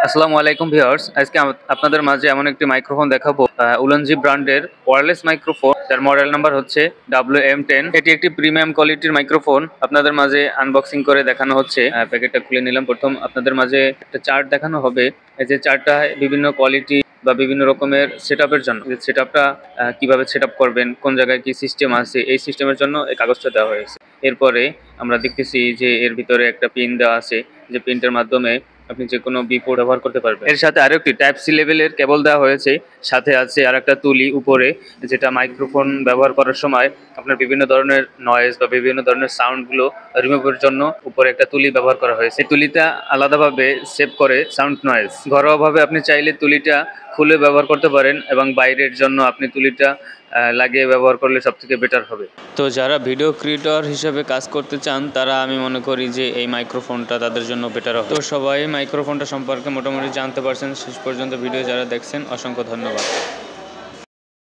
আসসালামু আলাইকুম ভিউয়ার্স, আজকে আপনাদের মাঝে এমন একটি মাইক্রোফোন দেখাবো উলনজি ব্র্যান্ডের ওয়্যারলেস মাইক্রোফোন। তার মডেল নাম্বার হচ্ছে WM10। এটি একটি প্রিমিয়াম কোয়ালিটির মাইক্রোফোন। আপনাদের মাঝে আনবক্সিং করে দেখানো হচ্ছে। প্যাকেটটা খুলে নিলাম। প্রথম আপনাদের মাঝে একটা চার্ট দেখানো হবে। এই যে চার্টটা বিভিন্ন কোয়ালিটি বা বিভিন্ন রকমের সেটআপের জন্য, সেটআপটা কিভাবে সেটআপ করবেন, কোন জায়গায় কি সিস্টেম আছে, এই সিস্টেমের জন্য এই কাগজটা দেওয়া হয়েছে। এরপরে আমরা দেখতেছি যে এর ভিতরে একটা পিন দেওয়া আছে, যে পিনটার মাধ্যমে আপনি যে কোনো বিপোর্ট ব্যবহার করতে পারবেন। এর সাথে আরো একটি টাইপ সি লেভেলের কেবল দেওয়া হয়েছে। সাথে আছে আর একটা তুলি উপরে, যেটা মাইক্রোফোন ব্যবহার করার সময় আপনার বিভিন্ন ধরনের নয়েজ বা বিভিন্ন ধরনের সাউন্ডগুলো রিমুভের জন্য উপরে একটা তুলি ব্যবহার করা হয়েছে। এই তুলিটা আলাদাভাবে সেভ করে সাউন্ড নয়েজ। ঘরোয়াভাবে আপনি চাইলে তুলিটা খুলে ব্যবহার করতে পারেন এবং বাইরের জন্য আপনি তুলিটা লাগিয়ে ব্যবহার করলে সবথেকে বেটার হবে। তো যারা ভিডিও ক্রিয়েটর হিসেবে কাজ করতে চান, তারা আমি মনে করি যে এই মাইক্রোফোনটা তাদের জন্য বেটার হবে। তো সবাই মাইক্রোফোনটা সম্পর্কে মোটামুটি জানতে পারছেন। শেষ পর্যন্ত ভিডিও যারা দেখছেন, অসংখ্য ধন্যবাদ।